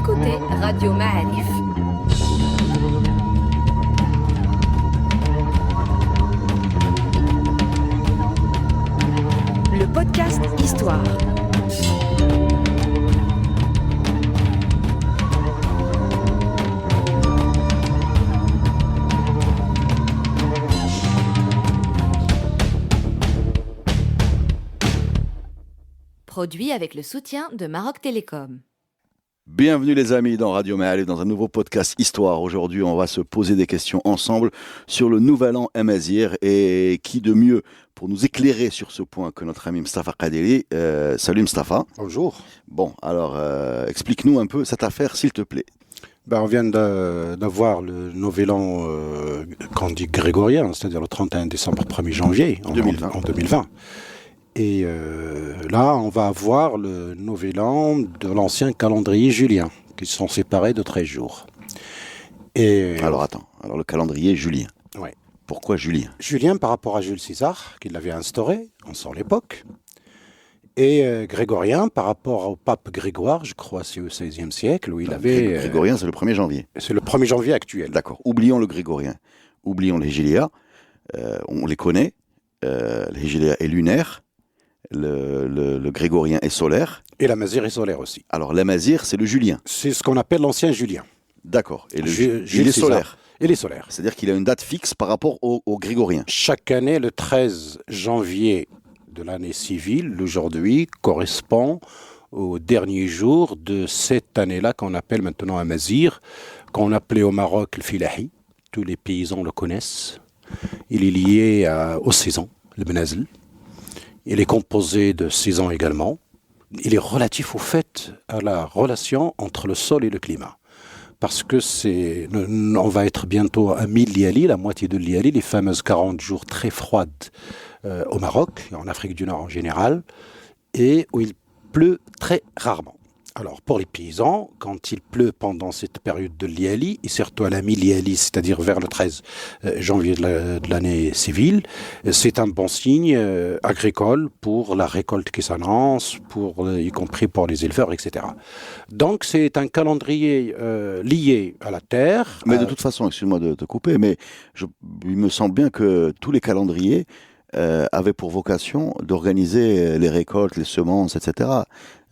écoutez Radio Ma'arif. Le podcast Histoire. Produit avec le soutien de Maroc Télécom. Bienvenue les amis dans Radio Ma'arif, dans un nouveau podcast Histoire. Aujourd'hui, on va se poser des questions ensemble sur le nouvel an amazigh. Et qui de mieux pour nous éclairer sur ce point que notre ami Mustafa Kadeli. Salut Mustafa. Bonjour. Bon, alors explique-nous un peu cette affaire s'il te plaît. On vient d'avoir le nouvel an qu'on dit grégorien, c'est-à-dire le 31 décembre, 1er janvier en 2020. Et là, on va avoir le nouvel an de l'ancien calendrier julien, qui sont séparés de 13 jours. Et alors attends, le calendrier julien. Oui. Pourquoi julien ? Julien par rapport à Jules César, qui l'avait instauré en son époque. Et grégorien par rapport au pape Grégoire, je crois c'est au XVIe siècle, où il avait... Grégorien, c'est le 1er janvier. C'est le 1er janvier actuel. D'accord, oublions le grégorien, oublions les Hijilia, on les connaît, les Hijilia est lunaire, le grégorien est solaire. Et l'amazigh est solaire aussi. Alors l'amazigh, c'est le julien. C'est ce qu'on appelle l'ancien julien. D'accord, et il est solaire. Il est solaire. C'est-à-dire qu'il a une date fixe par rapport au grégorien. Chaque année, le 13 janvier de l'année civile, aujourd'hui, correspond au dernier jour de cette année-là qu'on appelle maintenant amazigh, qu'on appelait au Maroc le filahi. Tous les paysans le connaissent. Il est lié aux saisons, le benazl. Il est composé de saisons également. Il est relatif au fait à la relation entre le sol et le climat. Parce que on va être bientôt à 1000 liali, la moitié de liali, les fameuses 40 jours très froides au Maroc, et en Afrique du Nord en général, et où il pleut très rarement. Alors, pour les paysans, quand il pleut pendant cette période de liali, et surtout à la mi-liali, c'est-à-dire vers le 13 janvier de l'année civile, c'est un bon signe agricole pour la récolte qui s'annonce, y compris pour les éleveurs, etc. Donc, c'est un calendrier lié à la terre. Mais de toute façon, excuse-moi de te couper, mais il me semble bien que tous les calendriers avaient pour vocation d'organiser les récoltes, les semences, etc.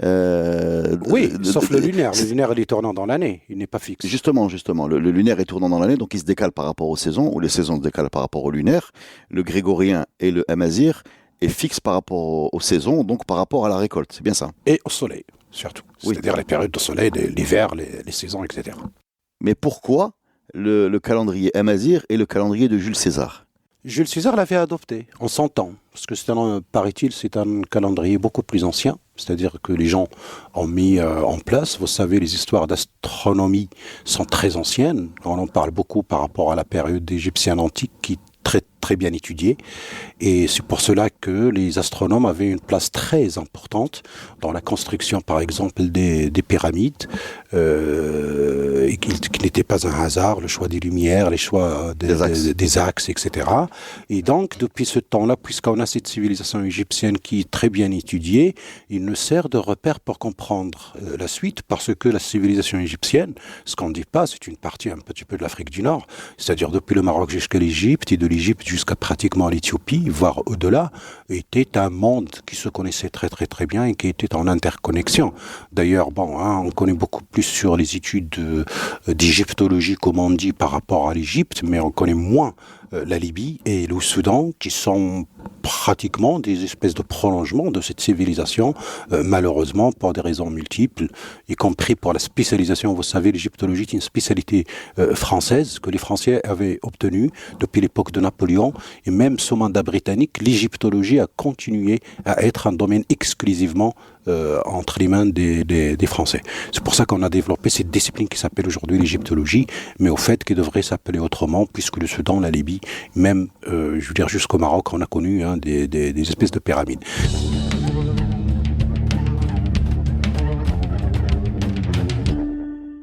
Oui, sauf le lunaire. Le lunaire, il est tournant dans l'année, il n'est pas fixe. Justement, le lunaire est tournant dans l'année, donc il se décale par rapport aux saisons, ou les saisons se décalent par rapport au lunaire. Le grégorien et le amazigh est fixe par rapport aux saisons, donc par rapport à la récolte, c'est bien ça. Et au soleil, surtout. Oui. C'est-à-dire les périodes de soleil, l'hiver, les saisons, etc. Mais pourquoi le calendrier amazigh et le calendrier de Jules César ? Jules César l'avait adopté en 100 ans, parce que paraît-il, c'est un calendrier beaucoup plus ancien, c'est-à-dire que les gens ont mis en place. Vous savez, les histoires d'astronomie sont très anciennes, on en parle beaucoup par rapport à la période égyptienne antique qui est très, très bien étudiée, et c'est pour cela que les astronomes avaient une place très importante dans la construction, par exemple, des pyramides, et qui n'était pas un hasard, le choix des lumières, les choix des axes, etc. Et donc, depuis ce temps-là, puisqu'on a cette civilisation égyptienne qui est très bien étudiée, il nous sert de repère pour comprendre la suite, parce que la civilisation égyptienne, ce qu'on ne dit pas, c'est une partie un petit peu de l'Afrique du Nord, c'est-à-dire depuis le Maroc jusqu'à l'Égypte, et de l'Égypte jusqu'à pratiquement l'Éthiopie, voire au-delà, était un monde qui se connaissait très très très bien et qui était en interconnexion. D'ailleurs, on connaît beaucoup plus sur les études d'égyptologie, comme on dit, par rapport à l'Égypte, mais on connaît moins la Libye et le Soudan, qui sont pratiquement des espèces de prolongements de cette civilisation, malheureusement pour des raisons multiples, y compris pour la spécialisation. Vous savez, l'égyptologie est une spécialité française que les Français avaient obtenue depuis l'époque de Napoléon, et même sous mandat britannique, l'égyptologie a continué à être un domaine exclusivement entre les mains des Français. C'est pour ça qu'on a développé cette discipline qui s'appelle aujourd'hui l'égyptologie, mais au fait qui devrait s'appeler autrement, puisque le Soudan, la Libye, même jusqu'au Maroc, on a connu des espèces de pyramides.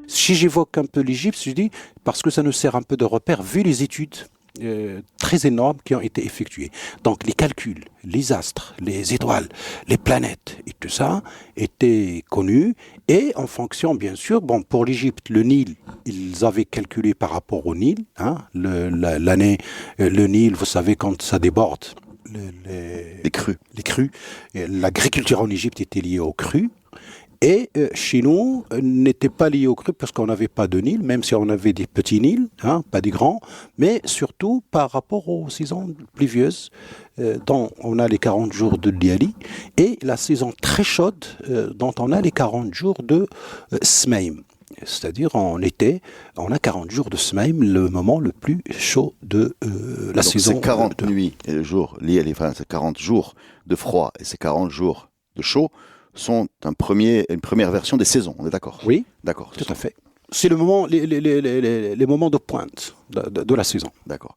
Si j'évoque un peu l'Égypte, je dis parce que ça nous sert un peu de repère, vu les études très énormes qui ont été effectués. Donc les calculs, les astres, les étoiles, les planètes et tout ça étaient connus. Et en fonction, bien sûr, pour l'Égypte, le Nil, ils avaient calculé par rapport au Nil. L'année, le Nil, vous savez, quand ça déborde, Les crues. les crues, l'agriculture en Égypte était liée aux crues. Et chez nous, n'était pas lié aux crues parce qu'on n'avait pas de Nil, même si on avait des petits Nils, pas des grands, mais surtout par rapport aux saisons pluvieuses, dont on a les 40 jours de Liali, et la saison très chaude, dont on a les 40 jours de Smaïm. C'est-à-dire en été, on a 40 jours de Smaïm, le moment le plus chaud de la saison. C'est 40 nuits et jours, c'est 40 jours de froid et ces 40 jours de chaud sont une première version des saisons, on est d'accord? Oui, d'accord. tout à fait. C'est le moment, les moments de pointe de la saison. D'accord.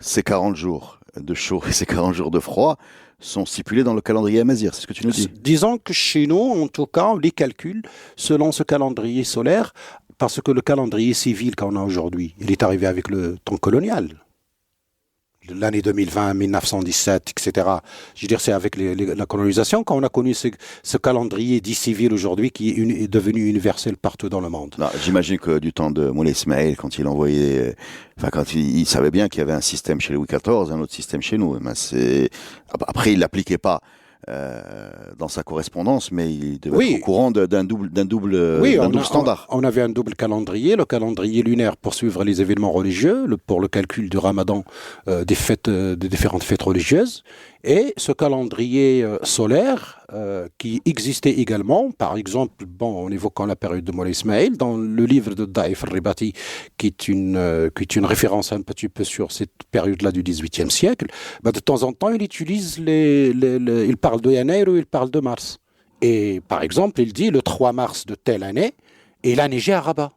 Ces 40 jours de chaud et ces 40 jours de froid sont stipulés dans le calendrier amazigh, c'est ce que tu nous dis? Disons que chez nous, en tout cas, on les calcule selon ce calendrier solaire, parce que le calendrier civil qu'on a aujourd'hui, il est arrivé avec le temps colonial. L'année 2020, 1917, etc. Je veux dire, c'est avec la colonisation qu'on a connu ce calendrier dit civil aujourd'hui qui est devenu universel partout dans le monde. Non, j'imagine que du temps de Moulay Ismaël, quand il envoyait, quand il savait bien qu'il y avait un système chez Louis XIV, un autre système chez nous. Après, il l'appliquait pas dans sa correspondance, mais il devait être au courant d'un double standard. On avait un double calendrier, le calendrier lunaire pour suivre les événements religieux, pour le calcul du Ramadan, des différentes fêtes religieuses, et ce calendrier solaire qui existait également, par exemple, en évoquant la période de Moulay Ismaël, dans le livre de Daïf al-Ribati, qui est une référence un petit peu sur cette période-là du XVIIIe siècle, de temps en temps, il utilise il parle de Yanaïr ou il parle de mars. Et par exemple, il dit le 3 mars de telle année, et il a neigé à Rabat.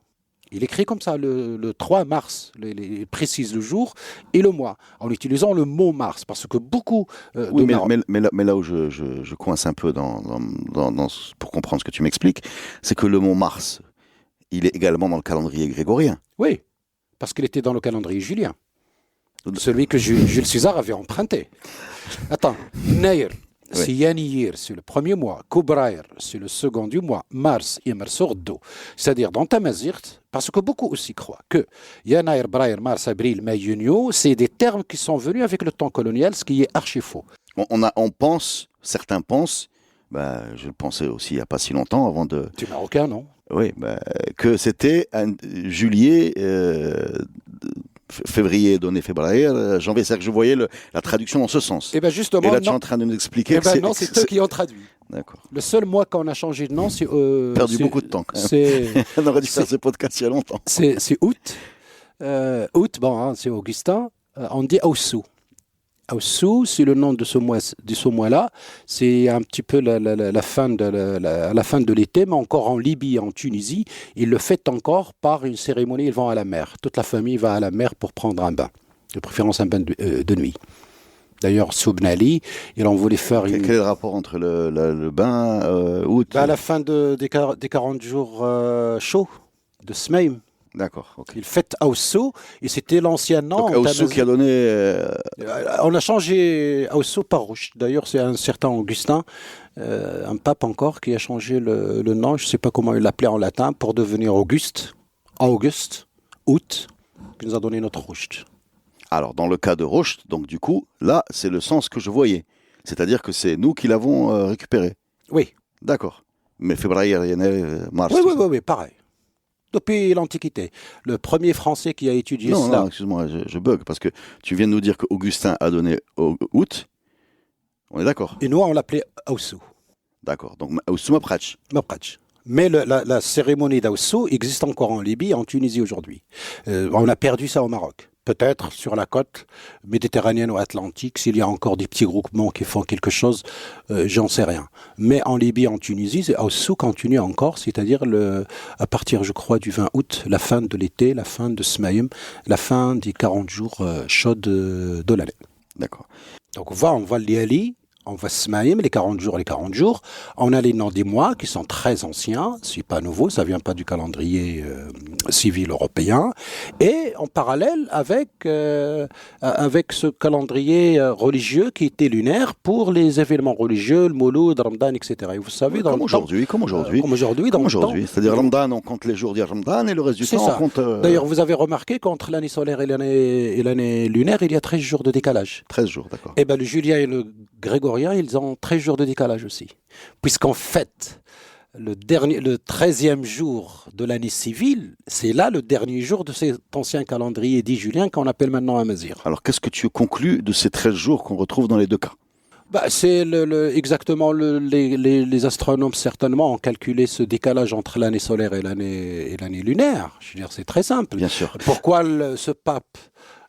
Il écrit comme ça, le 3 mars, il précise le jour et le mois, en utilisant le mot mars, parce que beaucoup... oui, mais là où je coince un peu pour comprendre ce que tu m'expliques, c'est que le mot mars, il est également dans le calendrier grégorien. Oui, parce qu'il était dans le calendrier julien, celui que Jules César avait emprunté. Attends, Nair, c'est Yaniyir, c'est le premier mois. Koubraïr, c'est le second du mois. Mars, Yemar Sordo. C'est-à-dire dans Tamazirt, parce que beaucoup aussi croient que Yanayr, Braïr, Mars, Avril, Mai, Junio, c'est des termes qui sont venus avec le temps colonial, ce qui est archi faux. Certains pensent, je le pensais aussi il n'y a pas si longtemps avant de... Tu es marocain, non? Oui, que c'était un juillet... février donné février, janvier, c'est-à-dire que je voyais la traduction dans ce sens. Et bien justement, et là, tu es en train de nous expliquer que non, c'est eux qui ont traduit. D'accord. Le seul mois qu'on a changé de nom, c'est... perdu beaucoup de temps, quand même. On aurait dû faire ce podcast il y a longtemps. C'est août. Août, c'est Augustin. On dit Aussou. Aussou, c'est le nom de ce mois-là. C'est un petit peu la fin de l'été, mais encore en Libye, en Tunisie, ils le fêtent encore par une cérémonie. Ils vont à la mer. Toute la famille va à la mer pour prendre un bain, de préférence un bain de nuit. D'ailleurs, Soubnali, il en voulait faire Quel est le rapport entre le bain août à la fin des 40 jours chauds de Smaïm. D'accord. Okay. Il fête Aussou, et c'était l'ancien nom. Donc Aussou qui a donné... On a changé Aussou par Rouge. D'ailleurs, c'est un certain Augustin, un pape encore, qui a changé le nom, je ne sais pas comment il l'appelait en latin, pour devenir Auguste, août, qui nous a donné notre Rouge. Alors, dans le cas de Rouge, donc du coup, là, c'est le sens que je voyais. C'est-à-dire que c'est nous qui l'avons récupéré. Oui. D'accord. Mais février, mars... Oui, pareil. Depuis l'Antiquité. Le premier Français qui a étudié cela... Non, excuse-moi, je bug, parce que tu viens de nous dire qu'Augustin a donné août. On est d'accord? Et nous, on l'appelait Aussou. D'accord, donc Aussou Mapratch. Mais la cérémonie d'Aussou existe encore en Libye, en Tunisie aujourd'hui. On a perdu ça au Maroc. Peut-être sur la côte méditerranéenne ou atlantique, s'il y a encore des petits groupements qui font quelque chose, j'en sais rien. Mais en Libye, en Tunisie, Aussou continue encore, c'est-à-dire à partir, je crois, du 20 août, la fin de l'été, la fin de Smaïm, la fin des 40 jours chauds de l'année. D'accord. Donc on voit Liali, On va Smaïm, les 40 jours. On a les noms des mois qui sont très anciens, c'est pas nouveau, ça vient pas du calendrier civil européen. Et en parallèle avec ce calendrier religieux qui était lunaire pour les événements religieux, le Mouloud, Ramadan, etc. Et vous savez, comme aujourd'hui. Comme aujourd'hui. C'est-à-dire Ramadan, on compte les jours du Ramadan et le reste du temps, on compte... D'ailleurs, vous avez remarqué qu'entre l'année solaire et l'année lunaire, il y a 13 jours de décalage. 13 jours, d'accord. Eh bien, le julien et le grégorien, ils ont 13 jours de décalage aussi. Puisqu'en fait, le 13e jour de l'année civile, c'est là le dernier jour de cet ancien calendrier dit julien qu'on appelle maintenant Amazigh. Alors, qu'est-ce que tu conclus de ces 13 jours qu'on retrouve dans les deux cas? C'est exactement les astronomes certainement ont calculé ce décalage entre l'année solaire et l'année lunaire. Je veux dire, c'est très simple. Bien sûr. Pourquoi ce pape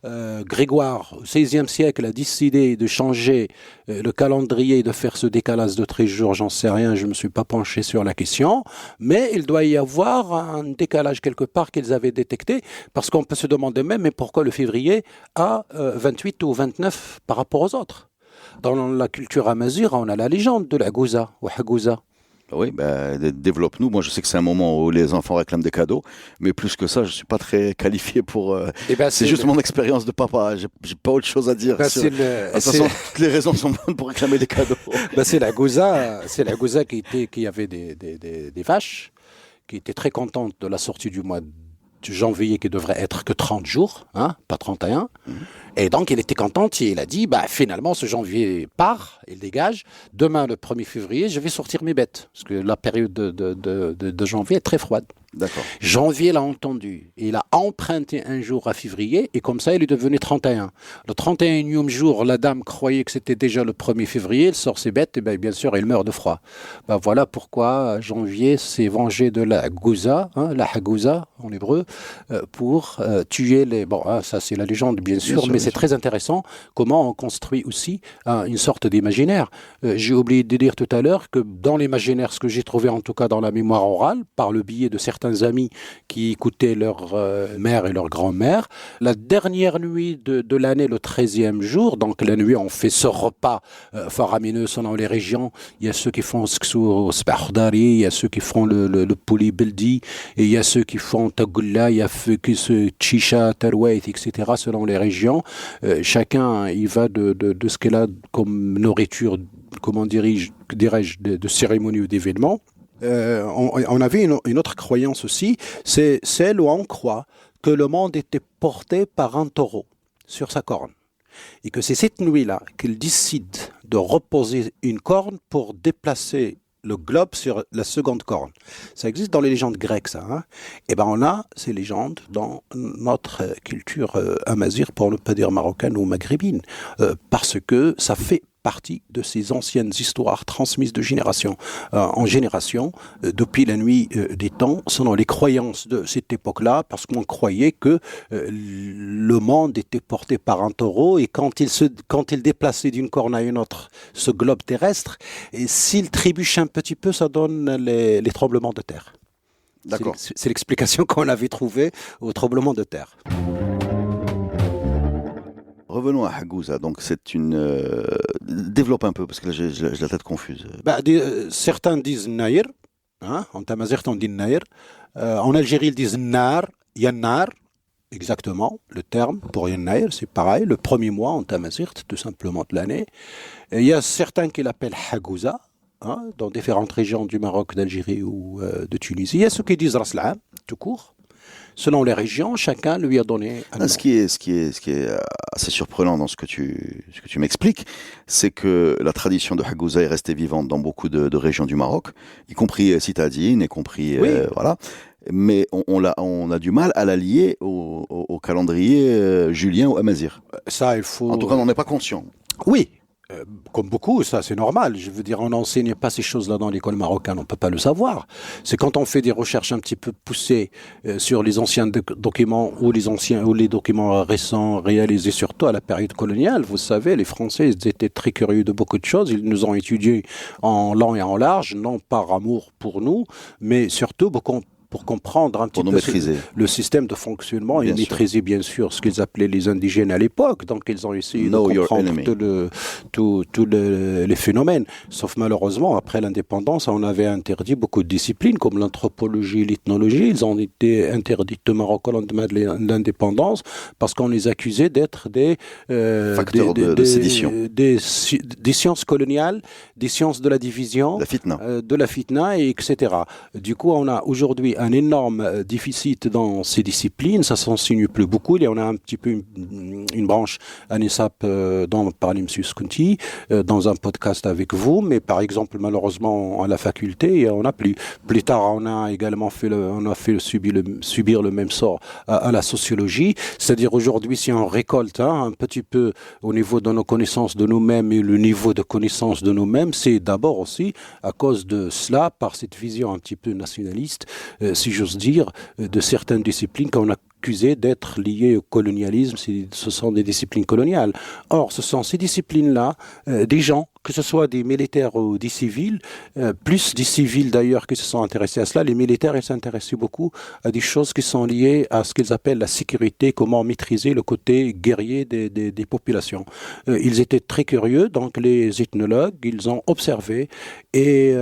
Grégoire, au XVIe siècle, a décidé de changer le calendrier et de faire ce décalage de 13 jours, j'en sais rien, je ne me suis pas penché sur la question, mais il doit y avoir un décalage quelque part qu'ils avaient détecté, parce qu'on peut se demander même, mais pourquoi le février a 28 ou 29 par rapport aux autres? Dans la culture amazigh, on a la légende de la Gouza, ou Hagouza. Oui, développe-nous. Moi, je sais que c'est un moment où les enfants réclament des cadeaux, mais plus que ça, je ne suis pas très qualifié pour... c'est juste mon expérience de papa. J'ai pas autre chose à dire. De toute façon, toutes les raisons sont bonnes pour réclamer des cadeaux. C'est la Gouza qui avait des vaches, qui étaient très contentes de la sortie du mois de janvier, qui devrait être que 30 jours, hein, pas 31. Et donc, il était content, il a dit, finalement, ce janvier part, il dégage. Demain, le 1er février, je vais sortir mes bêtes. Parce que la période de janvier est très froide. D'accord. Janvier l'a entendu. Il a emprunté un jour à février et comme ça, il est devenu 31. Le 31e jour, la dame croyait que c'était déjà le 1er février. Elle sort ses bêtes et bien sûr, elle meurt de froid. Voilà pourquoi janvier s'est vengé de la Gouza, la Hagouza en hébreu, pour tuer les... ça c'est la légende bien sûr, mais c'est très intéressant comment on construit aussi une sorte d'imaginaire. J'ai oublié de dire tout à l'heure que dans l'imaginaire, ce que j'ai trouvé en tout cas dans la mémoire orale, par le biais de certains amis qui écoutaient leur mère et leur grand-mère, la dernière nuit de l'année, le 13e jour, donc la nuit on fait ce repas faramineux selon les régions. Il y a ceux qui font sksu spardari, il y a ceux qui font le pouli beldi, et il y a ceux qui font tagulla, il y a ceux qui se chicha, tarwait, etc. selon les régions. Chacun il va de ce qu'il a comme nourriture, comment dirais-je, de cérémonie ou d'événement. On avait une autre croyance aussi, c'est celle où on croit que le monde était porté par un taureau sur sa corne. Et que c'est cette nuit-là qu'il décide de reposer une corne pour déplacer le globe sur la seconde corne. Ça existe dans les légendes grecques, ça. Hein. Et on a ces légendes dans notre culture amazigh, pour ne pas dire marocaine ou maghrébine, parce que ça fait partie de ces anciennes histoires transmises de génération en génération depuis la nuit des temps, selon les croyances de cette époque-là, parce qu'on croyait que le monde était porté par un taureau et quand il déplaçait d'une corne à une autre ce globe terrestre, et s'il trébuche un petit peu, ça donne les tremblements de terre. D'accord. C'est l'explication qu'on avait trouvée aux tremblements de terre. Revenons à Hagouza. Donc, c'est une... Développe un peu, parce que là, j'ai la tête confuse. Certains disent Naïr. En Tamazight, on dit Naïr. En Algérie, ils disent Nar, Yannar. Exactement, le terme pour Yannar, c'est pareil. Le premier mois en Tamazight, tout simplement de l'année. Et il y a certains qui l'appellent Hagouza, dans différentes régions du Maroc, d'Algérie ou de Tunisie. Il y a ceux qui disent Raslam, tout court. Selon les régions, chacun lui a donné un nom. Ce qui est assez surprenant dans ce que tu m'expliques, c'est que la tradition de Hagouza est restée vivante dans beaucoup de régions du Maroc, y compris citadines, y compris voilà. Mais on a du mal à la lier au calendrier julien ou amazigh. Ça, il faut. En tout cas, on n'en est pas conscient. Oui. Comme beaucoup, ça c'est normal. Je veux dire, on n'enseigne pas ces choses-là dans l'école marocaine, on ne peut pas le savoir. C'est quand on fait des recherches un petit peu poussées sur les anciens documents ou les documents récents réalisés surtout à la période coloniale. Vous savez, les Français ils étaient très curieux de beaucoup de choses. Ils nous ont étudiés en long et en large, non par amour pour nous, mais surtout beaucoup pour comprendre un petit Pour nous peu maîtriser. le système de fonctionnement et Bien sûr. maîtriser bien sûr ce qu'ils appelaient les indigènes à l'époque. Donc ils ont essayé Know de your comprendre enemy. tous les phénomènes. Sauf malheureusement, après l'indépendance, on avait interdit beaucoup de disciplines comme l'anthropologie et l'ethnologie. Ils ont été interdits au Maroc au lendemain de l'indépendance parce qu'on les accusait d'être des Facteurs de sédition. des sciences coloniales, des sciences de la division, La fitna. de la fitna, et etc. Du coup, on a aujourd'hui un énorme déficit dans ces disciplines. Ça s'enseigne plus beaucoup. Il y en a un petit peu une branche ANESAP dont parlait M. Skunti dans un podcast avec vous. Mais par exemple, malheureusement, à la faculté, on n'a plus. Plus tard, on a également subir le même sort à la sociologie. C'est-à-dire aujourd'hui, si on récolte un petit peu au niveau de nos connaissances de nous-mêmes et le niveau de connaissance de nous-mêmes, c'est d'abord aussi à cause de cela, par cette vision un petit peu nationaliste, si j'ose dire, de certaines disciplines qu'on a accusées d'être liées au colonialisme. Ce sont des disciplines coloniales. Or, ce sont ces disciplines-là, des gens, que ce soit des militaires ou des civils, plus des civils d'ailleurs qui se sont intéressés à cela. Les militaires, ils s'intéressaient beaucoup à des choses qui sont liées à ce qu'ils appellent la sécurité, comment maîtriser le côté guerrier des populations. Ils étaient très curieux, donc les ethnologues, ils ont observé et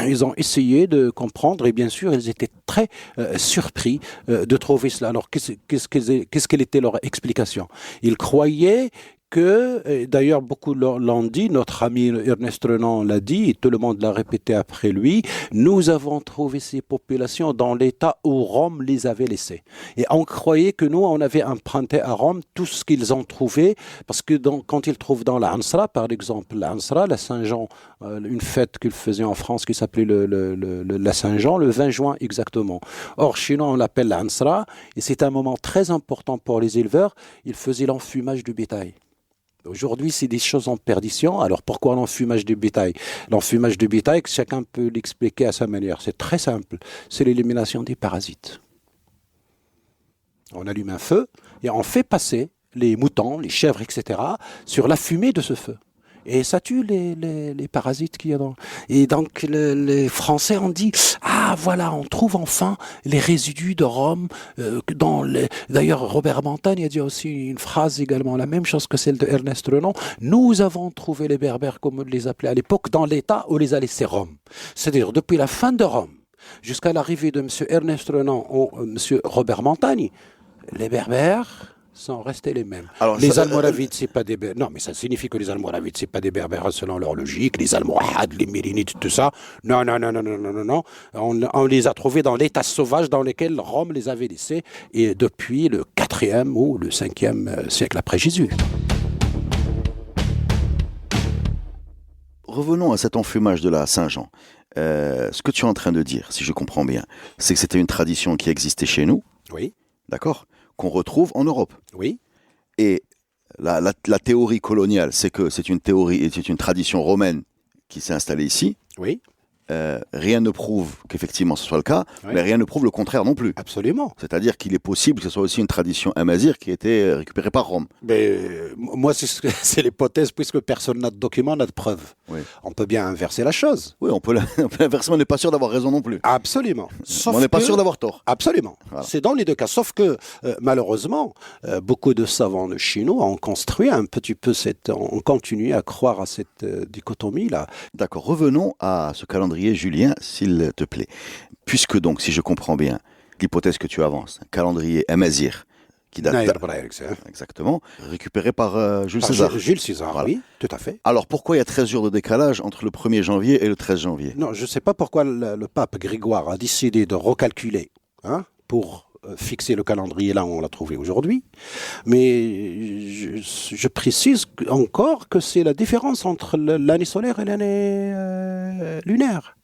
ils ont essayé de comprendre, et bien sûr, ils étaient très surpris de trouver cela. Alors, quelle était leur explication? Ils croyaient que, d'ailleurs beaucoup l'ont dit, notre ami Ernest Renan l'a dit, et tout le monde l'a répété après lui, nous avons trouvé ces populations dans l'état où Rome les avait laissées. Et on croyait que nous, on avait emprunté à Rome tout ce qu'ils ont trouvé, parce que quand ils trouvent dans la Ansra, par exemple, la Ansra, la Saint-Jean, une fête qu'ils faisaient en France qui s'appelait la Saint-Jean, le 20 juin exactement. Or, chez nous, on l'appelle la Ansra, et c'est un moment très important pour les éleveurs, ils faisaient l'enfumage du bétail. Aujourd'hui, c'est des choses en perdition. Alors, pourquoi l'enfumage du bétail? L'enfumage du bétail, chacun peut l'expliquer à sa manière. C'est très simple. C'est l'élimination des parasites. On allume un feu et on fait passer les moutons, les chèvres, etc. sur la fumée de ce feu. Et ça tue les parasites qu'il y a dans... Et donc, les Français ont dit, ah, voilà, on trouve enfin les résidus de Rome D'ailleurs, Robert Montagne a dit aussi une phrase également, la même chose que celle de Ernest Renan. Nous avons trouvé les Berbères, comme on les appelait à l'époque, dans l'état où les a laissés Rome. C'est-à-dire, depuis la fin de Rome, jusqu'à l'arrivée de M. Ernest Renan ou M. Robert Montagne, les Berbères sont restés les mêmes. Alors, les Almoravides, c'est pas des Berbères. Non, mais ça signifie que les Almoravides, c'est pas des Berbères selon leur logique. Les Almohades, les Mérinides, tout ça. Non. On les a trouvés dans l'état sauvage dans lequel Rome les avait laissés, et depuis le 4e ou le 5e siècle après Jésus. Revenons à cet enfumage de la Saint-Jean. Ce que tu es en train de dire, si je comprends bien, c'est que c'était une tradition qui existait chez nous. Oui. D'accord, qu'on retrouve en Europe. Oui. Et la théorie coloniale, c'est que c'est une tradition romaine qui s'est installée ici. Oui. Rien ne prouve qu'effectivement ce soit le cas, oui. Mais rien ne prouve le contraire non plus. Absolument. C'est-à-dire qu'il est possible que ce soit aussi une tradition amazigh qui a été récupérée par Rome. Mais moi, c'est l'hypothèse, puisque personne n'a de documents, n'a de preuves. Oui. On peut bien inverser la chose. Oui, on peut l'inverser, mais on n'est pas sûr d'avoir raison non plus. Absolument. Sauf on n'est pas sûr d'avoir tort. Absolument. Voilà. C'est dans les deux cas. Sauf que, malheureusement, beaucoup de savants de chez nous ont construit un petit peu ont continué à croire à cette dichotomie-là. D'accord. Revenons à ce calendrier julien, s'il te plaît. Puisque donc, si je comprends bien, l'hypothèse que tu avances, un calendrier amazigh qui date exactement, récupéré par Jules César. Jules César, voilà. Oui, tout à fait. Alors pourquoi il y a 13 jours de décalage entre le 1er janvier et le 13 janvier? Non, je ne sais pas pourquoi le pape Grégoire a décidé de recalculer pour fixer le calendrier là où on l'a trouvé aujourd'hui. Mais je précise encore que c'est la différence entre l'année solaire et l'année lunaire.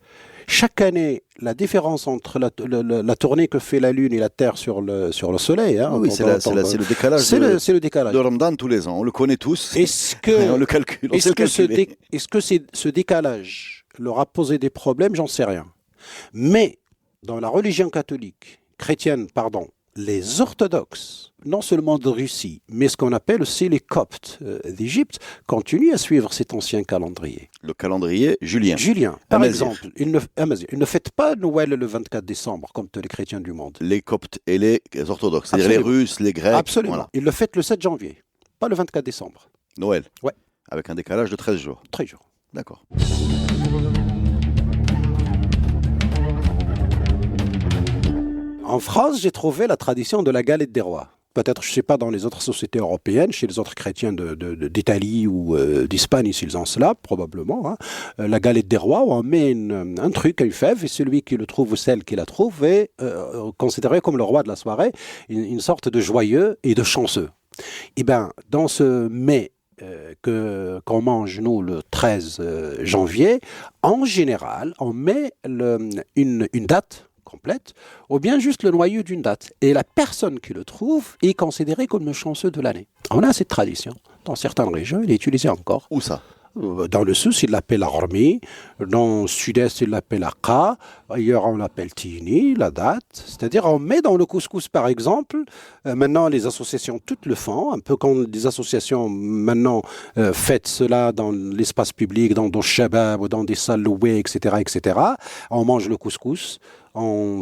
Chaque année, la différence entre la tournée que fait la Lune et la Terre sur le Soleil... oui, c'est le décalage. C'est le décalage. De Ramadan tous les ans. On le connaît tous. On le calcule. Est-ce que ce décalage leur a posé des problèmes? J'en sais rien. Mais dans la religion chrétienne, les orthodoxes, non seulement de Russie, mais ce qu'on appelle aussi les Coptes d'Égypte, continuent à suivre cet ancien calendrier. Le calendrier julien. Julien, par Amazigh. exemple, ils ne fêtent pas Noël le 24 décembre, comme tous les chrétiens du monde. Les Coptes et les orthodoxes, c'est-à-dire les Absolument. Russes, les Grecs. Absolument. Voilà. Ils le fêtent le 7 janvier, pas le 24 décembre. Noël. Ouais. Avec un décalage de 13 jours. 13 jours. D'accord. En France, j'ai trouvé la tradition de la galette des rois. Peut-être, je ne sais pas, dans les autres sociétés européennes, chez les autres chrétiens d'Italie ou d'Espagne, s'ils ont cela, probablement. Hein. La galette des rois, on met un truc, une fève, et celui qui le trouve ou celle qui la trouve est considéré comme le roi de la soirée, une sorte de joyeux et de chanceux. Et bien, dans ce mets qu'on mange, nous, le 13 janvier, en général, on met une date complète, ou bien juste le noyau d'une date. Et la personne qui le trouve est considérée comme le chanceux de l'année. On a cette tradition. Dans certaines régions, elle est utilisée encore. Où ça? Dans le sud, il l'appelle Armi. Dans le sud-est, il l'appelle Aqa. Ailleurs, on l'appelle Tini, la date. C'est-à-dire, on met dans le couscous, par exemple. Maintenant, les associations toutes le font. Un peu comme des associations, maintenant, fêtent cela dans l'espace public, dans des shabab ou dans des salles louées, etc., etc. On mange le couscous. On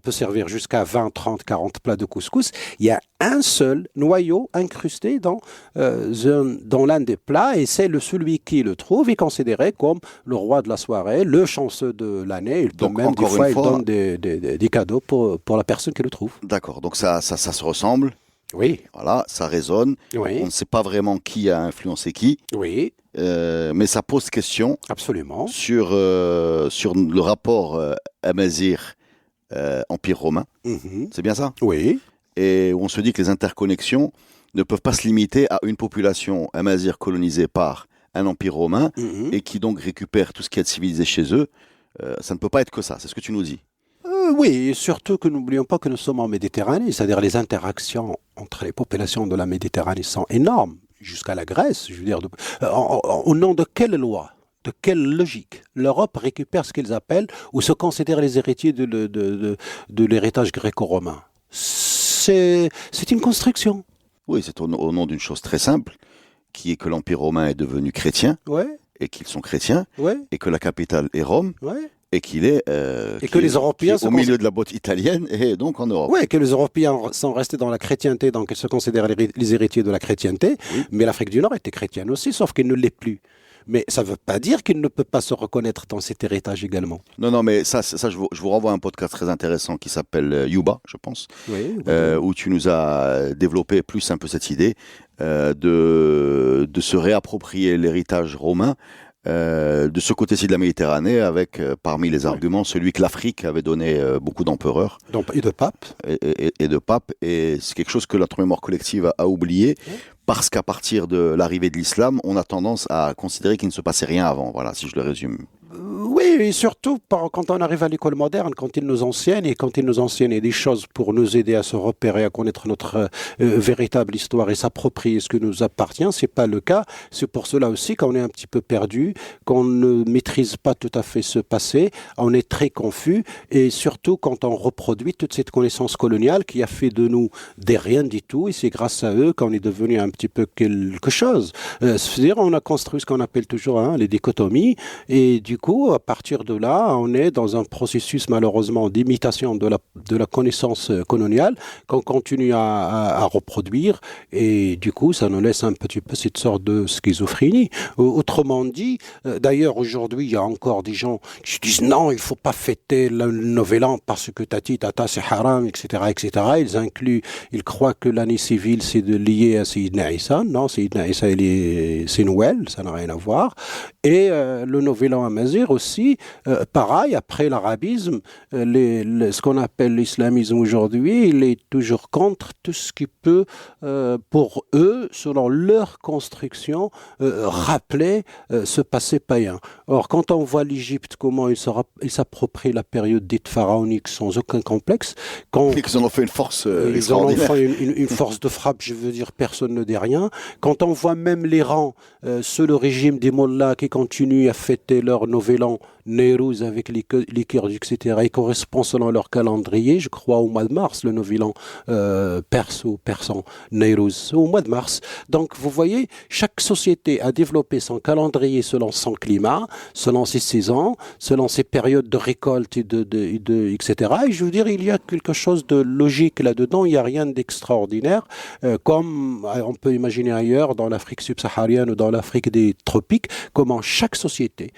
peut servir jusqu'à 20, 30, 40 plats de couscous. Il y a un seul noyau incrusté dans l'un des plats et c'est celui qui le trouve est considéré comme le roi de la soirée, le chanceux de l'année. Il peut Donc, même, des encore fois, une il fois- donne des cadeaux pour la personne qui le trouve. D'accord. Donc ça se ressemble. Oui, Voilà, ça résonne. On oui, ne sait pas vraiment qui a influencé qui. oui, Mais ça pose question absolument. sur le rapport Amazigh Empire romain. Mhm. C'est bien ça? Oui, Et on se dit que les interconnexions ne peuvent pas se limiter à une population amazigh colonisée par un empire romain mhm. et qui donc récupère tout ce qui est civilisé chez eux. Ça ne peut pas être que ça, c'est ce que tu nous dis. Oui, et surtout que n'oublions pas que nous sommes en Méditerranée, c'est-à-dire les interactions entre les populations de la Méditerranée sont énormes, jusqu'à la Grèce, je veux dire. Au nom de quelle loi, de quelle logique l'Europe récupère ce qu'ils appellent ou se considère les héritiers de l'héritage gréco-romain? C'est une construction. Oui, c'est au nom d'une chose très simple, qui est que l'empire romain est devenu chrétien Ouais, et qu'ils sont chrétiens ouais, et que la capitale est Rome ouais. et qu'il est, Et que les Européens qui est au milieu de la botte italienne et donc en Europe. Oui, que les Européens sont restés dans la chrétienté, donc ils se considèrent les héritiers de la chrétienté, Oui. mais l'Afrique du Nord était chrétienne aussi, sauf qu'elle ne l'est plus. Mais ça ne veut pas dire qu'il ne peut pas se reconnaître dans cet héritage également. Non, mais ça je vous renvoie à un podcast très intéressant qui s'appelle Yuba, je pense, Oui, où tu nous as développé plus un peu cette idée de se réapproprier l'héritage romain de ce côté-ci de la Méditerranée avec parmi les arguments celui que l'Afrique avait donné beaucoup d'empereurs et de pape. et de papes et c'est quelque chose que notre mémoire collective a oublié parce qu'à partir de l'arrivée de l'islam on a tendance à considérer qu'il ne se passait rien avant, voilà si je le résume. Oui, et surtout quand on arrive à l'école moderne, quand ils nous enseignent, des choses pour nous aider à se repérer, à connaître notre véritable histoire et s'approprier ce que nous appartient, c'est pas le cas. C'est pour cela aussi qu'on est un petit peu perdu, qu'on ne maîtrise pas tout à fait ce passé, on est très confus, et surtout quand on reproduit toute cette connaissance coloniale qui a fait de nous des rien du tout, et c'est grâce à eux qu'on est devenu un petit peu quelque chose. C'est-à-dire, on a construit ce qu'on appelle toujours les dichotomies, et du coup, à partir de là, on est dans un processus malheureusement d'imitation de la connaissance coloniale qu'on continue à reproduire et du coup, ça nous laisse un petit peu cette sorte de schizophrénie. Autrement dit, d'ailleurs aujourd'hui, il y a encore des gens qui disent non, il ne faut pas fêter le Nouvel An parce que tati, tata, c'est haram, etc., etc. Ils croient que l'année civile, c'est lié à Sayyidina Issa. Non, Sayyidina Issa, c'est Noël, ça n'a rien à voir. Et le Nouvel An amazigh aussi, pareil, après l'arabisme, ce qu'on appelle l'islamisme aujourd'hui, il est toujours contre tout ce qui peut, pour eux, selon leur construction, rappeler ce passé païen. Or, quand on voit l'Égypte, comment il s'approprie la période dite pharaonique sans aucun complexe, Ils en ont fait une force ils en ont extraordinaire. fait une force de frappe, je veux dire, personne ne dit rien. Quand on voit même l'Iran, sous le régime des mollahs qui continuent à fêter leur Nouvel An Neyrouz avec les Kurdes, etc. Ils correspondent selon leur calendrier, je crois, au mois de mars, le nouvel an perse ou persan, Neyrouz, au mois de mars. Donc, vous voyez, chaque société a développé son calendrier selon son climat, selon ses saisons, selon ses périodes de récolte, etc. Et je veux dire, il y a quelque chose de logique là-dedans, il n'y a rien d'extraordinaire, comme on peut imaginer ailleurs, dans l'Afrique subsaharienne ou dans l'Afrique des tropiques, comment chaque société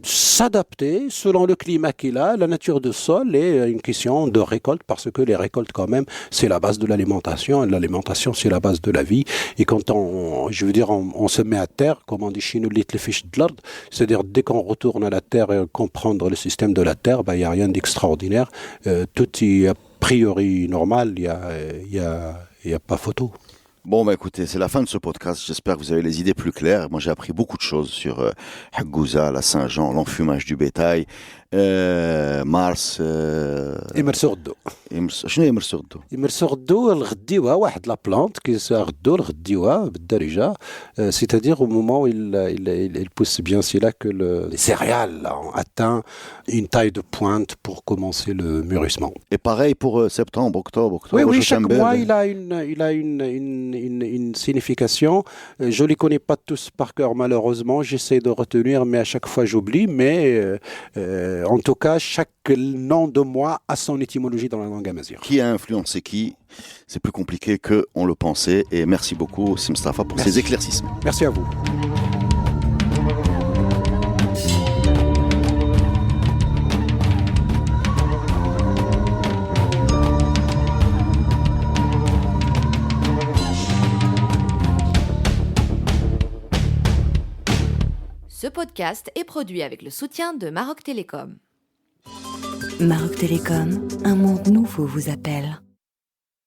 s'adapter selon le climat qu'il a, la nature du sol et une question de récolte, parce que les récoltes quand même, c'est la base de l'alimentation, et l'alimentation c'est la base de la vie, et quand on se met à terre, comme on dit chez nous, c'est-à-dire dès qu'on retourne à la terre et comprendre le système de la terre, il n'y a rien d'extraordinaire, tout est a priori normal, il y a pas photo. Bon, écoutez, c'est la fin de ce podcast. J'espère que vous avez les idées plus claires. Moi, j'ai appris beaucoup de choses sur Haggouza, la Saint-Jean, l'enfumage du bétail, Mars. يمرسوا شنو يمرسوا غدو؟ يمرسوا الغديوها واحد لا بلانت غدو الغديوها بالدارجه c'est-à-dire au moment où il pousse bien, c'est là que les céréales ont atteint une taille de pointe pour commencer le mûrissement. Et pareil pour septembre, octobre. Oui, chaque mois il a une signification. Je les connais pas tous par cœur malheureusement, j'essaie de retenir mais à chaque fois j'oublie, mais en tout cas chaque nom de mois a son étymologie dans la langue amazigh. Qui a influencé qui? C'est plus compliqué qu'on le pensait. Et merci beaucoup, Sim Mustafa, pour ces éclaircissements. Merci à vous. Ce podcast est produit avec le soutien de Maroc Télécom. Maroc Télécom, un monde nouveau vous appelle.